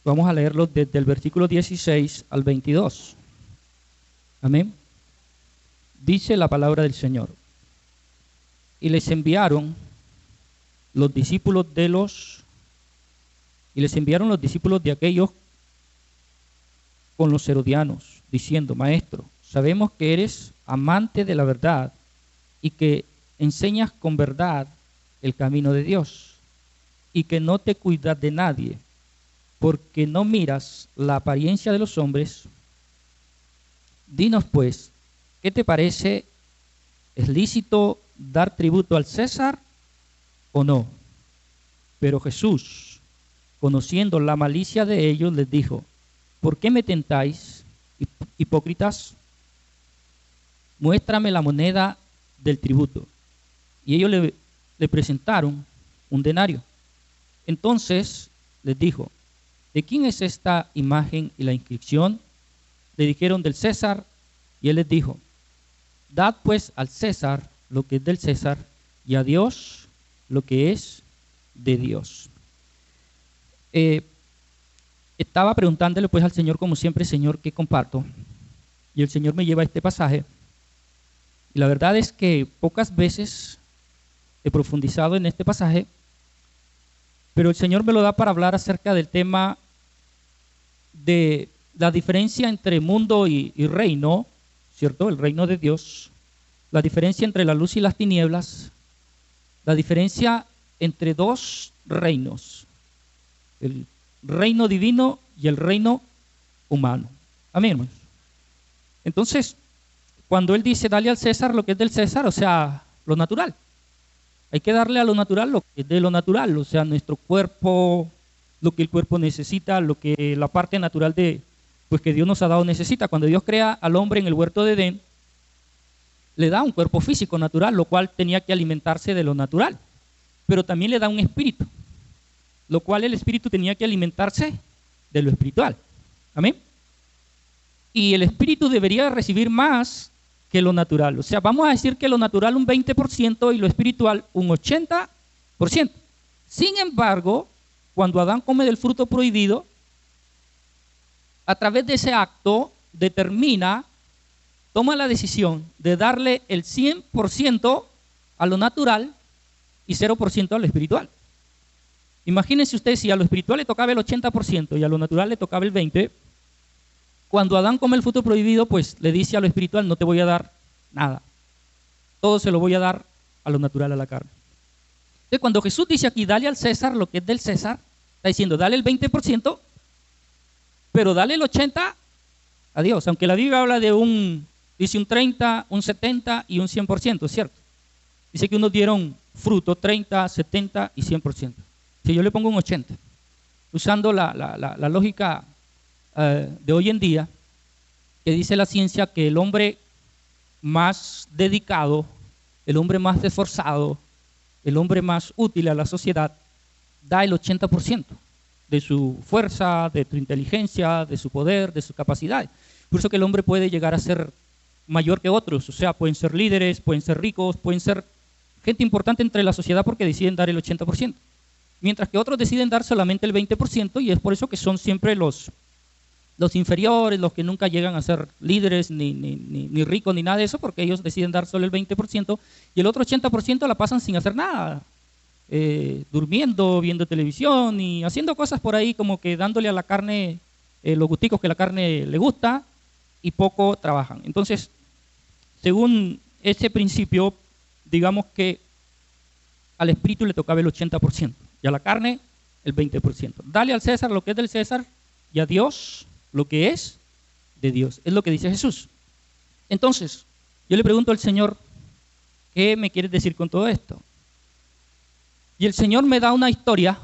Vamos a leerlo desde el versículo 16 al 22. Amén. Dice la palabra del Señor. Y les enviaron los discípulos de aquellos con los herodianos, diciendo: Maestro, sabemos que eres amante de la verdad y que enseñas con verdad el camino de Dios, y que no te cuidas de nadie, porque no miras la apariencia de los hombres. Dinos pues, ¿qué te parece? ¿Es lícito dar tributo al César o no? Pero Jesús, conociendo la malicia de ellos, les dijo: ¿por qué me tentáis, hipócritas? Muéstrame la moneda del tributo. Y ellos le presentaron un denario. Entonces les dijo: ¿de quién es esta imagen y la inscripción? Le dijeron: del César. Y él les dijo: dad pues al César lo que es del César, y a Dios lo que es de Dios. Estaba preguntándole pues al Señor, como siempre: Señor, ¿qué comparto? Y el Señor me lleva a este pasaje. Y la verdad es que pocas veces he profundizado en este pasaje, pero el Señor me lo da para hablar acerca del tema de la diferencia entre mundo y reino, ¿cierto? El reino de Dios, la diferencia entre la luz y las tinieblas, la diferencia entre dos reinos, el reino divino y el reino humano. Amén, hermanos. Entonces, cuando Él dice: dale al César lo que es del César, o sea, lo natural. Hay que darle a lo natural lo que es de lo natural, o sea, nuestro cuerpo, lo que el cuerpo necesita, lo que la parte natural de, pues que Dios nos ha dado necesita. Cuando Dios crea al hombre en el huerto de Edén, le da un cuerpo físico natural, lo cual tenía que alimentarse de lo natural, pero también le da un espíritu, lo cual el espíritu tenía que alimentarse de lo espiritual. Amén. Y el espíritu debería recibir más que lo natural. O sea, vamos a decir que lo natural un 20% y lo espiritual un 80%. Sin embargo, cuando Adán come del fruto prohibido, a través de ese acto toma la decisión de darle el 100% a lo natural y 0% a lo espiritual. Imagínense ustedes, si a lo espiritual le tocaba el 80% y a lo natural le tocaba el 20%, cuando Adán come el fruto prohibido, pues le dice a lo espiritual: no te voy a dar nada, todo se lo voy a dar a lo natural, a la carne. Entonces, cuando Jesús dice aquí: dale al César lo que es del César, está diciendo: dale el 20%, pero dale el 80% a Dios, aunque la Biblia habla de dice un 30, un 70 y un 100%, ¿cierto? Dice que unos dieron fruto 30, 70 y 100%. Si yo le pongo un 80, usando la lógica de hoy en día, que dice la ciencia que el hombre más dedicado, el hombre más esforzado, el hombre más útil a la sociedad, da el 80% de su fuerza, de su inteligencia, de su poder, de sus capacidades. Por eso que el hombre puede llegar a ser mayor que otros, o sea, pueden ser líderes, pueden ser ricos, pueden ser gente importante entre la sociedad porque deciden dar el 80%, mientras que otros deciden dar solamente el 20%, y es por eso que son siempre los inferiores, los que nunca llegan a ser líderes, ni ricos, ni nada de eso, porque ellos deciden dar solo el 20%, y el otro 80% la pasan sin hacer nada, durmiendo, viendo televisión y haciendo cosas por ahí, como que dándole a la carne los gusticos que la carne le gusta, y poco trabajan. Entonces, según ese principio, digamos que al espíritu le tocaba el 80% y a la carne el 20%. Dale al César lo que es del César y a Dios lo que es de Dios. Es lo que dice Jesús. Entonces, yo le pregunto al Señor: ¿qué me quieres decir con todo esto? Y el Señor me da una historia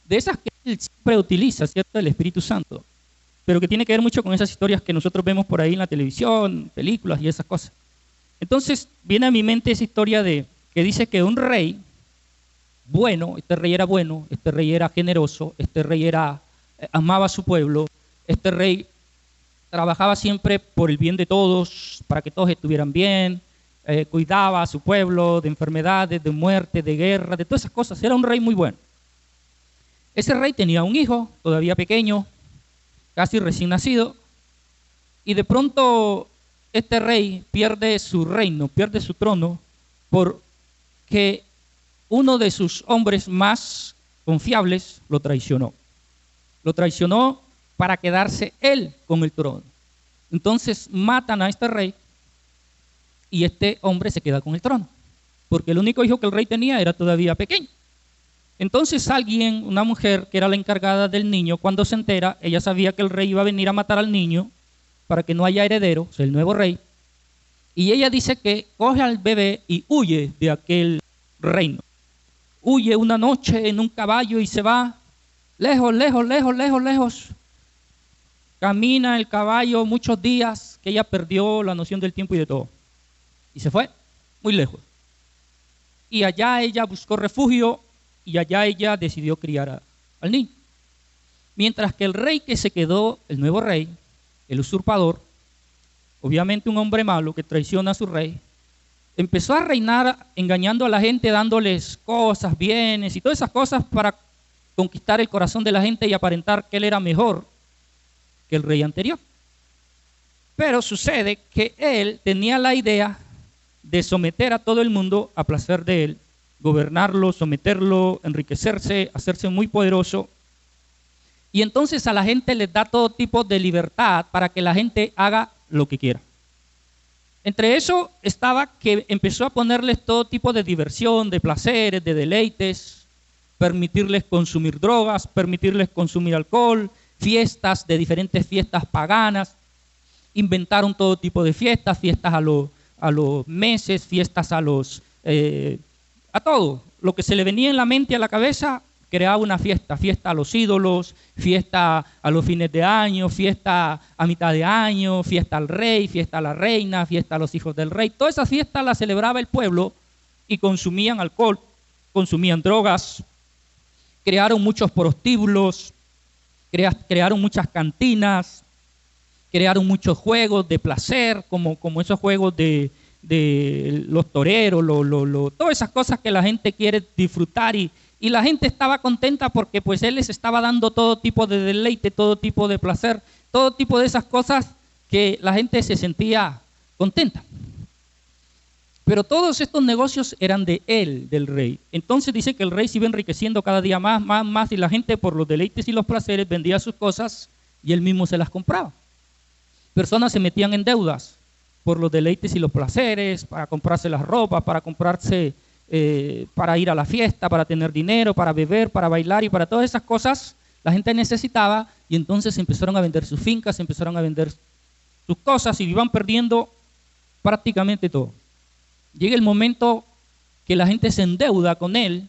de esas que Él siempre utiliza, ¿cierto? El Espíritu Santo, pero que tiene que ver mucho con esas historias que nosotros vemos por ahí en la televisión, películas y esas cosas. Entonces viene a mi mente esa historia que dice que un rey bueno, este rey era generoso, este rey amaba a su pueblo, este rey trabajaba siempre por el bien de todos, para que todos estuvieran bien, cuidaba a su pueblo de enfermedades, de muerte, de guerra, de todas esas cosas. Era un rey muy bueno. Ese rey tenía un hijo, todavía pequeño, casi recién nacido, y de pronto este rey pierde su reino, pierde su trono, porque uno de sus hombres más confiables lo traicionó. Lo traicionó para quedarse él con el trono. Entonces matan a este rey y este hombre se queda con el trono, porque el único hijo que el rey tenía era todavía pequeño. Entonces alguien, una mujer que era la encargada del niño, cuando se entera, ella sabía que el rey iba a venir a matar al niño para que no haya heredero, o sea, el nuevo rey, y ella dice que coge al bebé y huye de aquel reino. Huye una noche en un caballo y se va lejos, lejos, lejos, lejos, lejos. Camina el caballo muchos días que ella perdió la noción del tiempo y de todo. Y se fue muy lejos. Y allá ella buscó refugio y allá ella decidió criar al niño. Mientras que el rey que se quedó, el nuevo rey, el usurpador, obviamente un hombre malo que traiciona a su rey, empezó a reinar engañando a la gente, dándoles cosas, bienes y todas esas cosas para conquistar el corazón de la gente y aparentar que él era mejor que el rey anterior. Pero sucede que él tenía la idea de someter a todo el mundo a placer de él, gobernarlo, someterlo, enriquecerse, hacerse muy poderoso. Y entonces a la gente les da todo tipo de libertad para que la gente haga lo que quiera. Entre eso estaba que empezó a ponerles todo tipo de diversión, de placeres, de deleites, permitirles consumir drogas, permitirles consumir alcohol, fiestas de diferentes fiestas paganas. Inventaron todo tipo de fiestas, fiestas a los meses, fiestas a todo. Lo que se le venía en la mente y a la cabeza, creaba una fiesta, fiesta a los ídolos, fiesta a los fines de año, fiesta a mitad de año, fiesta al rey, fiesta a la reina, fiesta a los hijos del rey. Todas esas fiestas las celebraba el pueblo y consumían alcohol, consumían drogas, crearon muchos prostíbulos, crearon muchas cantinas, crearon muchos juegos de placer, como esos juegos de los toreros, todas esas cosas que la gente quiere disfrutar y la gente estaba contenta porque pues él les estaba dando todo tipo de deleite, todo tipo de placer, todo tipo de esas cosas que la gente se sentía contenta. Pero todos estos negocios eran de él, del rey. Entonces dice que el rey se iba enriqueciendo cada día más, más, más y la gente por los deleites y los placeres vendía sus cosas y él mismo se las compraba. Personas se metían en deudas por los deleites y los placeres, para comprarse las ropas, para comprarse, para ir a la fiesta, para tener dinero, para beber, para bailar y para todas esas cosas la gente necesitaba y entonces empezaron a vender sus fincas, empezaron a vender sus cosas y iban perdiendo prácticamente todo. Llega el momento que la gente se endeuda con él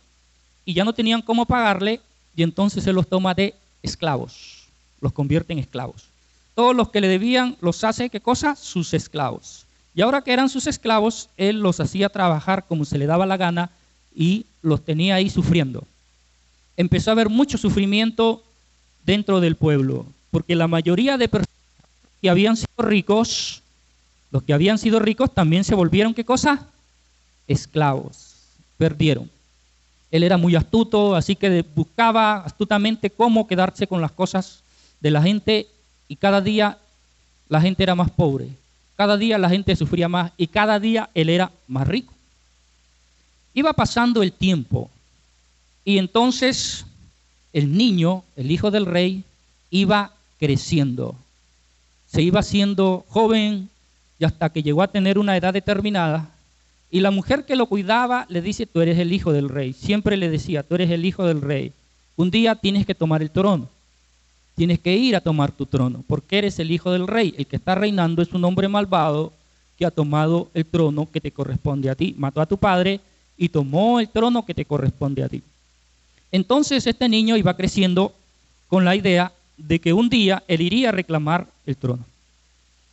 y ya no tenían cómo pagarle y entonces se los toma de esclavos, los convierte en esclavos. Todos los que le debían los hace, ¿qué cosa? Sus esclavos. Y ahora que eran sus esclavos, él los hacía trabajar como se le daba la gana y los tenía ahí sufriendo. Empezó a haber mucho sufrimiento dentro del pueblo, porque la mayoría de personas que habían sido ricos, los que habían sido ricos también se volvieron, ¿qué cosa? Esclavos, perdieron. Él era muy astuto, así que buscaba astutamente cómo quedarse con las cosas de la gente y cada día la gente era más pobre, cada día la gente sufría más y cada día él era más rico. Iba pasando el tiempo y entonces el niño, el hijo del rey, iba creciendo. Se iba haciendo joven y hasta que llegó a tener una edad determinada. Y la mujer que lo cuidaba le dice, tú eres el hijo del rey. Siempre le decía, tú eres el hijo del rey. Un día tienes que tomar el trono. Tienes que ir a tomar tu trono, porque eres el hijo del rey. El que está reinando es un hombre malvado que ha tomado el trono que te corresponde a ti. Mató a tu padre y tomó el trono que te corresponde a ti. Entonces este niño iba creciendo con la idea de que un día él iría a reclamar el trono.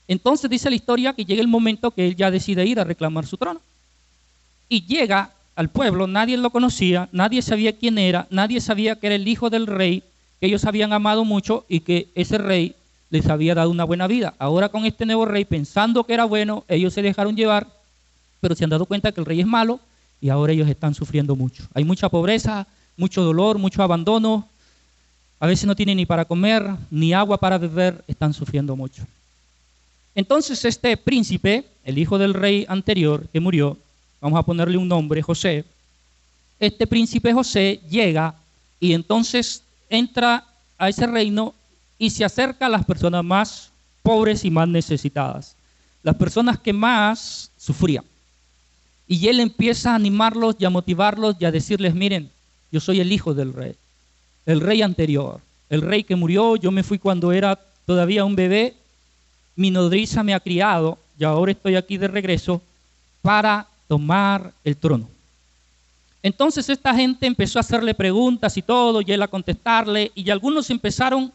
Entonces dice la historia que llega el momento que él ya decide ir a reclamar su trono. Y llega al pueblo, nadie lo conocía, nadie sabía quién era, nadie sabía que era el hijo del rey, que ellos habían amado mucho y que ese rey les había dado una buena vida. Ahora con este nuevo rey, pensando que era bueno, ellos se dejaron llevar, pero se han dado cuenta que el rey es malo y ahora ellos están sufriendo mucho. Hay mucha pobreza, mucho dolor, mucho abandono A veces no tienen ni para comer, ni agua para beber, están sufriendo mucho. Entonces este príncipe, el hijo del rey anterior que murió, vamos a ponerle un nombre, José, este príncipe José llega y entonces entra a ese reino y se acerca a las personas más pobres y más necesitadas, las personas que más sufrían. Y él empieza a animarlos y a motivarlos y a decirles, miren, yo soy el hijo del rey, el rey anterior, el rey que murió, yo me fui cuando era todavía un bebé, mi nodriza me ha criado y ahora estoy aquí de regreso para tomar el trono. Entonces esta gente empezó a hacerle preguntas y todo, y él a contestarle, y algunos empezaron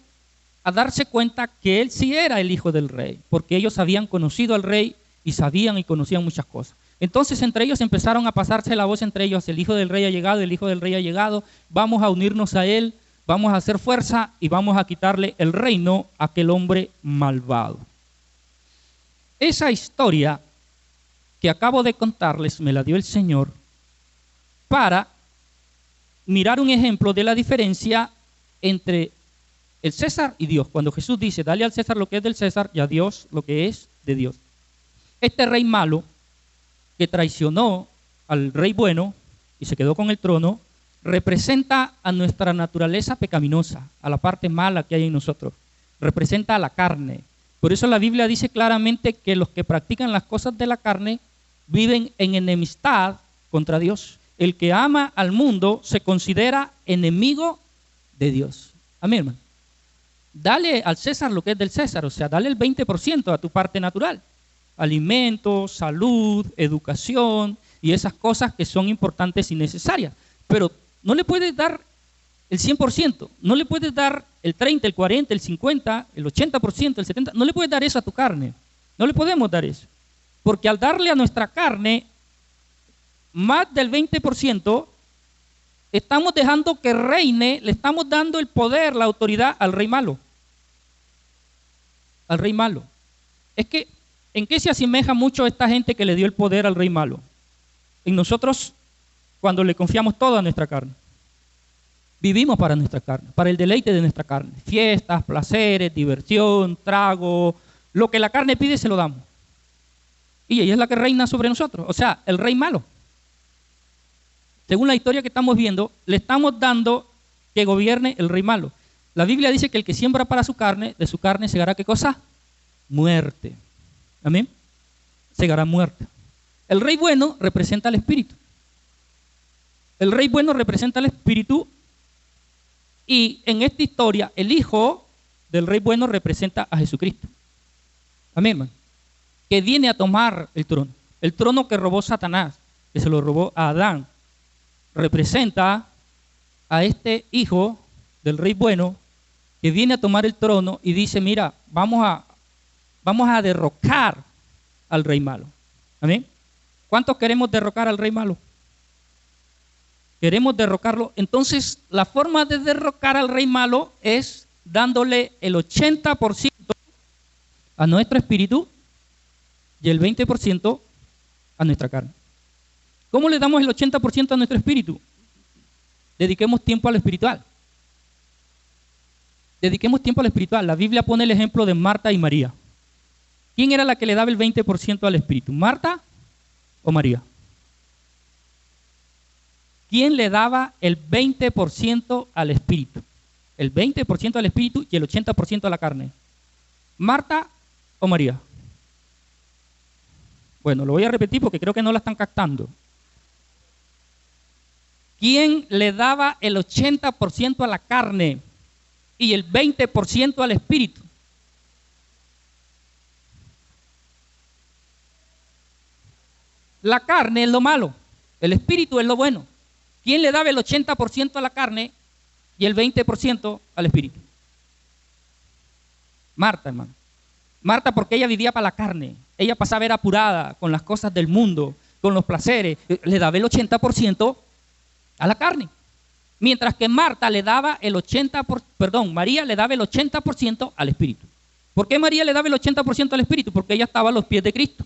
a darse cuenta que él sí era el hijo del rey, porque ellos habían conocido al rey y sabían y conocían muchas cosas. Entonces entre ellos empezaron a pasarse la voz entre ellos, el hijo del rey ha llegado, el hijo del rey ha llegado, vamos a unirnos a él, vamos a hacer fuerza y vamos a quitarle el reino a aquel hombre malvado. Esa historia que acabo de contarles me la dio el Señor para mirar un ejemplo de la diferencia entre el César y Dios. Cuando Jesús dice, dale al César lo que es del César y a Dios lo que es de Dios. Este rey malo que traicionó al rey bueno y se quedó con el trono, representa a nuestra naturaleza pecaminosa, a la parte mala que hay en nosotros. Representa a la carne. Por eso la Biblia dice claramente que los que practican las cosas de la carne viven en enemistad contra Dios. El que ama al mundo se considera enemigo de Dios. Amén, hermano. Dale al César lo que es del César, o sea, dale el 20% a tu parte natural. Alimentos, salud, educación y esas cosas que son importantes y necesarias. Pero no le puedes dar el 100%, no le puedes dar el 30, el 40, el 50, el 80%, el 70%, no le puedes dar eso a tu carne. No le podemos dar eso. Porque al darle a nuestra carne más del 20%, estamos dejando que reine, le estamos dando el poder, la autoridad al rey malo. Al rey malo. Es que, ¿en qué se asemeja mucho esta gente que le dio el poder al rey malo? En nosotros, cuando le confiamos todo a nuestra carne. Vivimos para nuestra carne, para el deleite de nuestra carne. Fiestas, placeres, diversión, trago, lo que la carne pide se lo damos. Y ella es la que reina sobre nosotros, o sea, el rey malo. Según la historia que estamos viendo, le estamos dando que gobierne el rey malo. La Biblia dice que el que siembra para su carne, de su carne segará ¿qué cosa? Muerte. Amén. Segará muerte. El rey bueno representa al espíritu. El rey bueno representa al espíritu y en esta historia el hijo del rey bueno representa a Jesucristo. Amén, hermano. Que viene a tomar el trono que robó Satanás, que se lo robó a Adán. Representa a este hijo del rey bueno que viene a tomar el trono y dice, mira, vamos a derrocar al rey malo. ¿Amén? ¿Cuántos queremos derrocar al rey malo? Queremos derrocarlo. Entonces, la forma de derrocar al rey malo es dándole el 80% a nuestro espíritu y el 20% a nuestra carne. ¿Cómo le damos el 80% a nuestro espíritu? Dediquemos tiempo al espiritual. Dediquemos tiempo al espiritual. La Biblia pone el ejemplo de Marta y María. ¿Quién era la que le daba el 20% al espíritu? ¿Marta o María? ¿Quién le daba el 20% al espíritu? El 20% al espíritu y el 80% a la carne. ¿Marta o María? Bueno, lo voy a repetir porque creo que no la están captando. ¿Quién le daba el 80% a la carne y el 20% al espíritu? La carne es lo malo, el espíritu es lo bueno. ¿Quién le daba el 80% a la carne y el 20% al espíritu? Marta, hermano. Marta, porque ella vivía para la carne. Ella pasaba, era apurada con las cosas del mundo, con los placeres. Le daba el 80% a la carne. Mientras que Marta le daba el 80%, María le daba el 80% al espíritu. ¿Por qué María le daba el 80% al espíritu? Porque ella estaba a los pies de Cristo.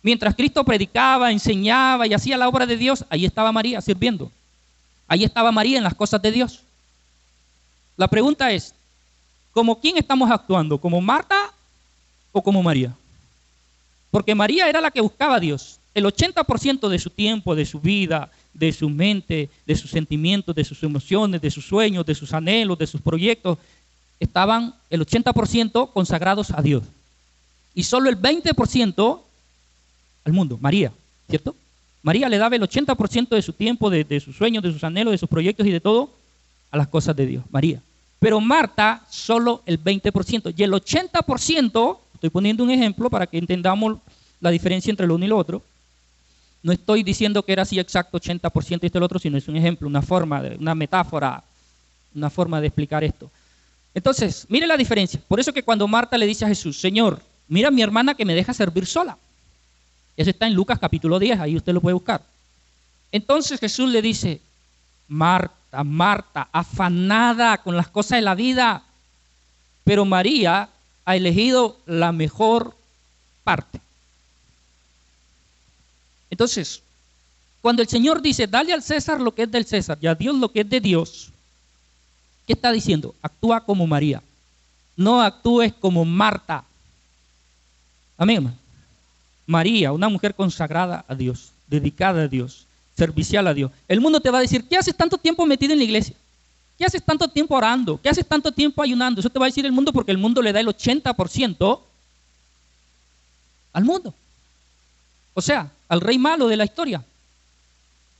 Mientras Cristo predicaba, enseñaba y hacía la obra de Dios, ahí estaba María sirviendo. Ahí estaba María en las cosas de Dios. La pregunta es, ¿como quién estamos actuando? ¿Como Marta o como María? Porque María era la que buscaba a Dios. El 80% de su tiempo, de su vida, de su mente, de sus sentimientos, de sus emociones, de sus sueños, de sus anhelos, de sus proyectos, estaban el 80% consagrados a Dios. Y solo el 20% al mundo, María, ¿cierto? María le daba el 80% de su tiempo, de sus sueños, de sus anhelos, de sus proyectos y de todo a las cosas de Dios, María. Pero Marta solo el 20%. Y el 80%, estoy poniendo un ejemplo para que entendamos la diferencia entre lo uno y lo otro. No estoy diciendo que era así exacto 80% y esto y lo otro, sino es un ejemplo, una forma, una metáfora, una forma de explicar esto. Entonces, mire la diferencia. Por eso que cuando Marta le dice a Jesús, Señor, mira a mi hermana que me deja servir sola. Eso está en Lucas capítulo 10, ahí usted lo puede buscar. Entonces Jesús le dice, Marta, Marta, afanada con las cosas de la vida, pero María ha elegido la mejor parte. Entonces, cuando el Señor dice, dale al César lo que es del César y a Dios lo que es de Dios, ¿qué está diciendo? Actúa como María, no actúes como Marta. Amén, hermano. María, una mujer consagrada a Dios, dedicada a Dios, servicial a Dios. El mundo te va a decir, ¿qué haces tanto tiempo metido en la iglesia? ¿Qué haces tanto tiempo orando? ¿Qué haces tanto tiempo ayunando? Eso te va a decir el mundo porque el mundo le da el 80% al mundo. O sea, al rey malo de la historia.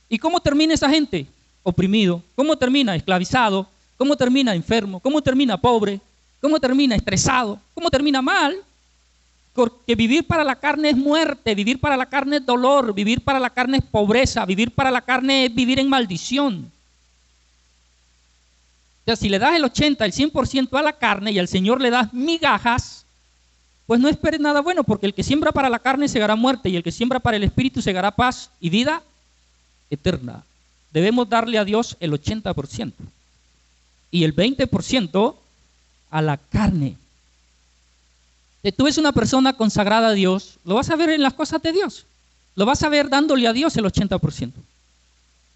¿Y cómo termina esa gente? Oprimido. ¿Cómo termina? Esclavizado. ¿Cómo termina? Enfermo. ¿Cómo termina? Pobre. ¿Cómo termina? Estresado. ¿Cómo termina? Mal. Porque vivir para la carne es muerte, vivir para la carne es dolor, vivir para la carne es pobreza, vivir para la carne es vivir en maldición. O sea, si le das el 80, el 100% a la carne y al Señor le das migajas, pues no esperes nada bueno, porque el que siembra para la carne segará muerte y el que siembra para el espíritu segará paz y vida eterna. Debemos darle a Dios el 80% y el 20% a la carne. Si tú eres una persona consagrada a Dios, lo vas a ver en las cosas de Dios. Lo vas a ver dándole a Dios el 80%.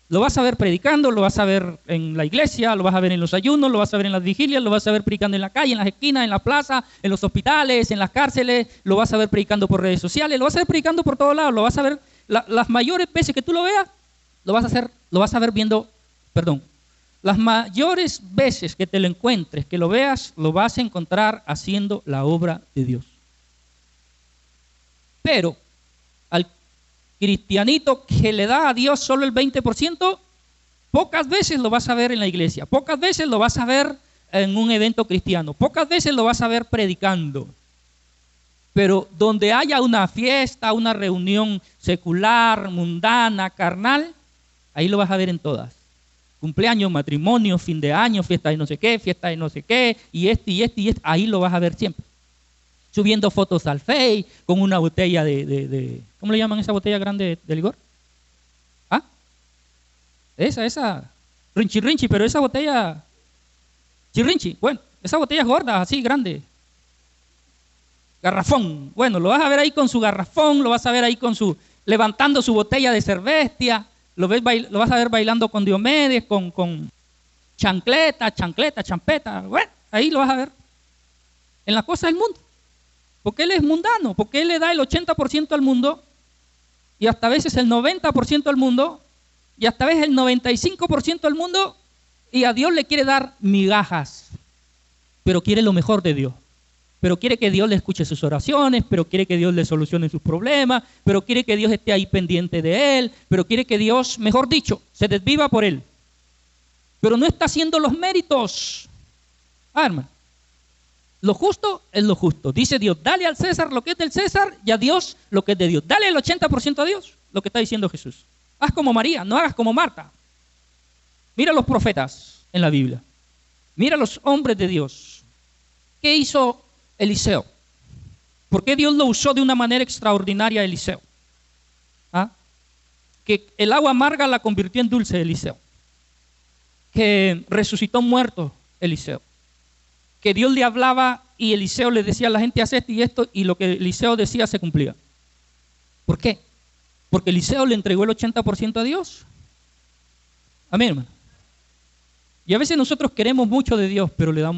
Lo vas a ver predicando, lo vas a ver en la iglesia, lo vas a ver en los ayunos, lo vas a ver en las vigilias, lo vas a ver predicando en la calle, en las esquinas, en la plaza, en los hospitales, en las cárceles, lo vas a ver predicando por redes sociales, lo vas a ver predicando por todos lados, lo vas a ver las mayores veces que tú lo veas, lo vas a ver viendo, las mayores veces que te lo encuentres, que lo veas, lo vas a encontrar haciendo la obra de Dios. Pero al cristianito que le da a Dios solo el 20%, pocas veces lo vas a ver en la iglesia, pocas veces lo vas a ver en un evento cristiano, pocas veces lo vas a ver predicando. Pero donde haya una fiesta, una reunión secular, mundana, carnal, ahí lo vas a ver en todas. Cumpleaños, matrimonio, fin de año, fiesta de no sé qué, y este, ahí lo vas a ver siempre. Subiendo fotos al Face, con una botella de ¿cómo le llaman esa botella grande de licor? ¿Ah? Esa, rinchi, pero esa botella, chirrinchi, bueno, esa botella gorda, así, grande. Garrafón, bueno, lo vas a ver ahí con su garrafón, lo vas a ver ahí levantando su botella de cervestia. Lo vas a ver bailando con Diomedes, con champeta, bueno, ahí lo vas a ver. En la cosa del mundo. Porque él es mundano, porque él le da el 80% al mundo, y hasta a veces el 90% al mundo, y hasta a veces el 95% al mundo, y a Dios le quiere dar migajas, pero quiere lo mejor de Dios. Pero quiere que Dios le escuche sus oraciones, pero quiere que Dios le solucione sus problemas, pero quiere que Dios esté ahí pendiente de él, pero quiere que Dios, mejor dicho, se desviva por él. Pero no está haciendo los méritos. Hermano, lo justo es lo justo. Dice Dios, dale al César lo que es del César y a Dios lo que es de Dios. Dale el 80% a Dios, lo que está diciendo Jesús. Haz como María, no hagas como Marta. Mira los profetas en la Biblia. Mira los hombres de Dios. ¿Qué hizo Eliseo? ¿Por qué Dios lo usó de una manera extraordinaria a Eliseo? ¿Ah? Que el agua amarga la convirtió en dulce, Eliseo. Que resucitó muerto, Eliseo. Que Dios le hablaba y Eliseo le decía a la gente, haz esto y esto, y lo que Eliseo decía se cumplía. ¿Por qué? Porque Eliseo le entregó el 80% a Dios. Amén, hermano. Y a veces nosotros queremos mucho de Dios, pero le damos